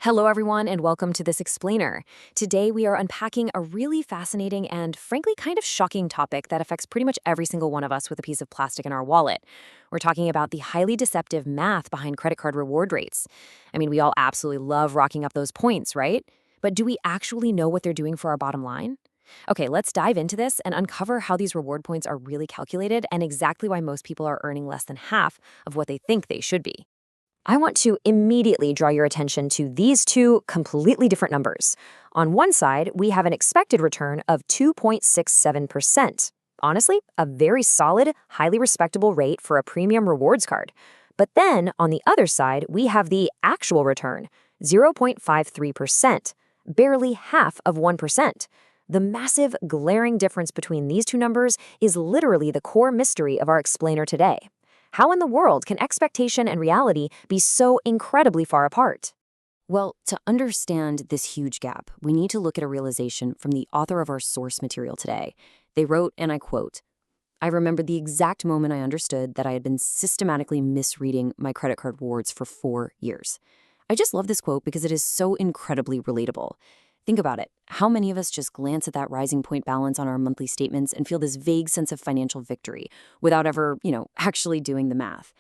Hello, everyone, and welcome to this explainer. Today, we are unpacking a really fascinating and frankly kind of shocking topic that affects pretty much every single one of us with a piece of plastic in our wallet. We're talking about the highly deceptive math behind credit card reward rates. I mean, we all absolutely love rocking up those points, right? But do we actually know what they're doing for our bottom line? Okay, let's dive into this and uncover how these reward points are really calculated and exactly why most people are earning less than half of what they think they should be. I want to immediately draw your attention to these two completely different numbers. On one side, we have an expected return of 2.67%. Honestly, a very solid, highly respectable rate for a premium rewards card. But then, on the other side, we have the actual return, 0.53%, barely half of 1%. The massive, glaring difference between these two numbers is literally the core mystery of our explainer today. How in the world can expectation and reality be so incredibly far apart? Well, to understand this huge gap, we need to look at a realization from the author of our source material today. They wrote, and I quote, "I remember the exact moment I understood that I had been systematically misreading my credit card rewards for 4 years." I just love this quote because it is so incredibly relatable. Think about it. How many of us just glance at that rising point balance on our monthly statements and feel this vague sense of financial victory without ever, actually doing the math?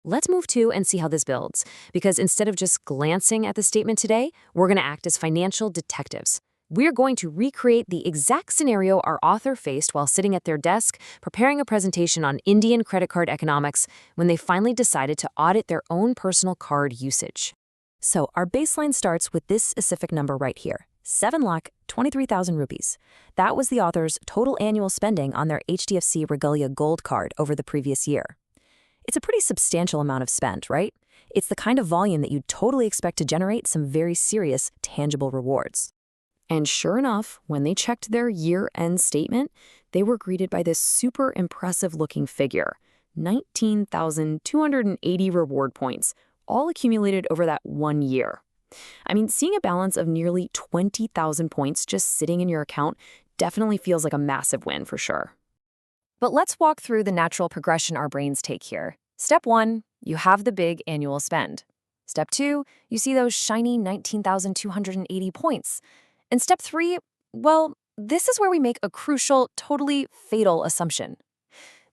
Let's move to and see how this builds, because instead of just glancing at the statement today, we're going to act as financial detectives. We're going to recreate the exact scenario our author faced while sitting at their desk preparing a presentation on Indian credit card economics when they finally decided to audit their own personal card usage. So our baseline starts with this specific number right here. 7,23,000 rupees. That was the author's total annual spending on their HDFC Regalia Gold card over the previous year. It's a pretty substantial amount of spend, right? It's the kind of volume that you'd totally expect to generate some very serious, tangible rewards. And sure enough, when they checked their year-end statement, they were greeted by this super impressive-looking figure, 19,280 reward points, all accumulated over that 1 year. I mean, seeing a balance of nearly 20,000 points just sitting in your account definitely feels like a massive win for sure. But let's walk through the natural progression our brains take here. Step 1, you have the big annual spend. Step 2, you see those shiny 19,280 points. And step 3, well, this is where we make a crucial, totally fatal assumption.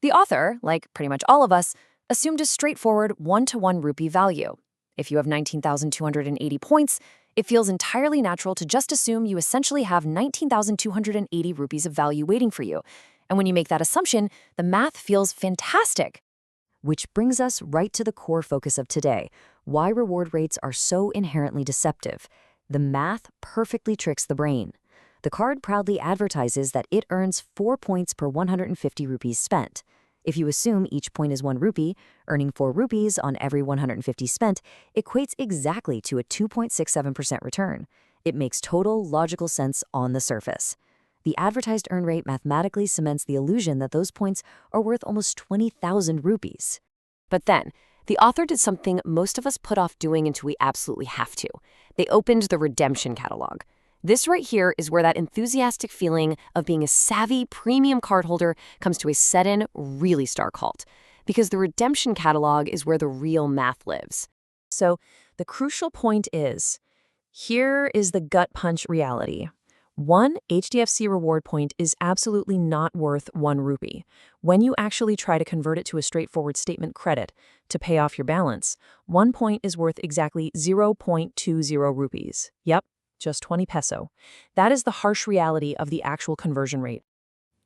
The author, like pretty much all of us, assumed a straightforward 1-to-1 rupee value. If you have 19,280 points, it feels entirely natural to just assume you essentially have 19,280 rupees of value waiting for you. And when you make that assumption, the math feels fantastic. Which brings us right to the core focus of today, why reward rates are so inherently deceptive. The math perfectly tricks the brain. The card proudly advertises that it earns 4 points per 150 rupees spent. If you assume each point is 1 rupee, earning 4 rupees on every 150 spent equates exactly to a 2.67% return. It makes total logical sense on the surface. The advertised earn rate mathematically cements the illusion that those points are worth almost 20,000 rupees. But then, the author did something most of us put off doing until we absolutely have to. They opened the redemption catalog. This right here is where that enthusiastic feeling of being a savvy premium cardholder comes to a sudden, really stark halt. Because the redemption catalog is where the real math lives. So the crucial point is, here is the gut punch reality. 1 HDFC reward point is absolutely not worth 1 rupee. When you actually try to convert it to a straightforward statement credit to pay off your balance, 1 point is worth exactly 0.20 rupees. Yep. Just 20 peso. That is the harsh reality of the actual conversion rate.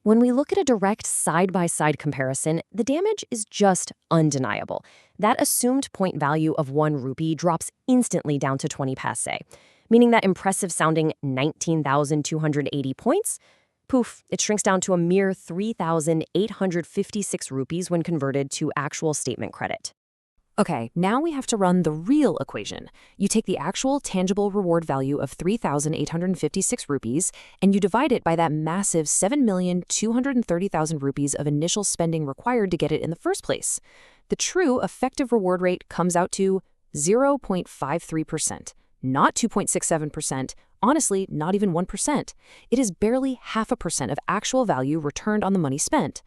When we look at a direct side-by-side comparison, the damage is just undeniable. That assumed point value of 1 rupee drops instantly down to 20 paise, meaning that impressive-sounding 19,280 points, poof, it shrinks down to a mere 3,856 rupees when converted to actual statement credit. Okay, now we have to run the real equation. You take the actual tangible reward value of 3,856 rupees and you divide it by that massive 7,230,000 rupees of initial spending required to get it in the first place. The true effective reward rate comes out to 0.53%, not 2.67%, honestly, not even 1%. It is barely 0.5% of actual value returned on the money spent.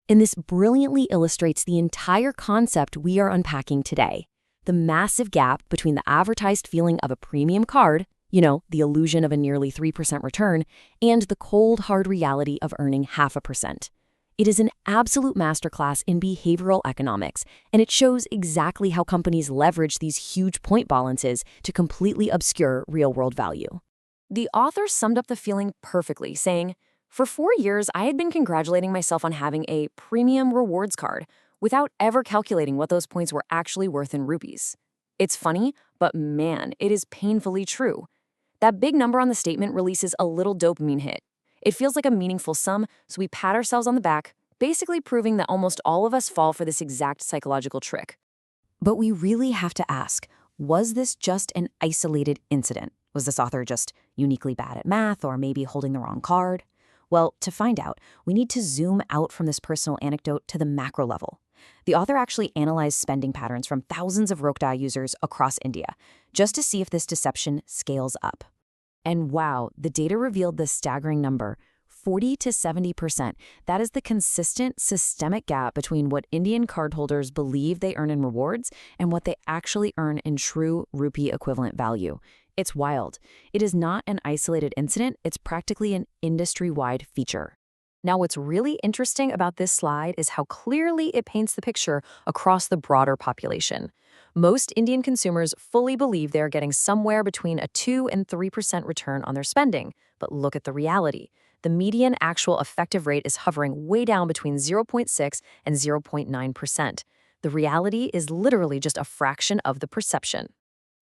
And this brilliantly illustrates the entire concept we are unpacking today. The massive gap between the advertised feeling of a premium card, the illusion of a nearly 3% return, and the cold, hard reality of earning 0.5%. It is an absolute masterclass in behavioral economics, and it shows exactly how companies leverage these huge point balances to completely obscure real-world value. The author summed up the feeling perfectly, saying, "For 4 years, I had been congratulating myself on having a premium rewards card without ever calculating what those points were actually worth in rupees. It's funny, but man, it is painfully true. That big number on the statement releases a little dopamine hit. It feels like a meaningful sum, so we pat ourselves on the back, basically proving that almost all of us fall for this exact psychological trick." But we really have to ask, was this just an isolated incident? Was this author just uniquely bad at math or maybe holding the wrong card? Well, to find out, we need to zoom out from this personal anecdote to the macro level. The author actually analyzed spending patterns from thousands of Rokda users across India, just to see if this deception scales up. And wow, the data revealed this staggering number, 40 to 70%. That is the consistent, systemic gap between what Indian cardholders believe they earn in rewards and what they actually earn in true rupee equivalent value. It's wild. It is not an isolated incident, it's practically an industry-wide feature. Now, what's really interesting about this slide is how clearly it paints the picture across the broader population. Most Indian consumers fully believe they are getting somewhere between a 2 and 3% return on their spending. But look at the reality. The median actual effective rate is hovering way down between 0.6 and 0.9%. The reality is literally just a fraction of the perception.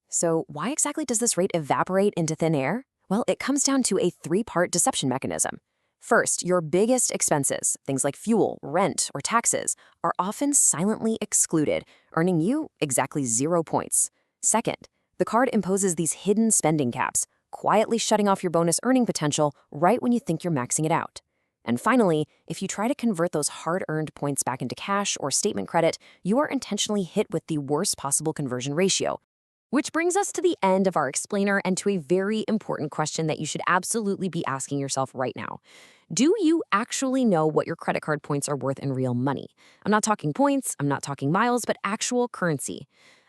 So why exactly does this rate evaporate into thin air? Well, it comes down to a three-part deception mechanism. First, your biggest expenses, things like fuel, rent, or taxes, are often silently excluded, earning you exactly 0 points. Second, the card imposes these hidden spending caps, quietly shutting off your bonus earning potential right when you think you're maxing it out. And finally, if you try to convert those hard-earned points back into cash or statement credit, you are intentionally hit with the worst possible conversion ratio. Which brings us to the end of our explainer and to a very important question that you should absolutely be asking yourself right now. Do you actually know what your credit card points are worth in real money? I'm not talking points, I'm not talking miles, but actual currency.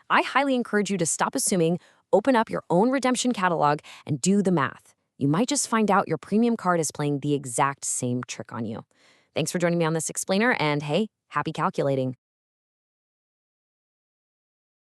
I highly encourage you to stop assuming, open up your own redemption catalog, and do the math. You might just find out your premium card is playing the exact same trick on you. Thanks for joining me on this explainer, and hey, happy calculating.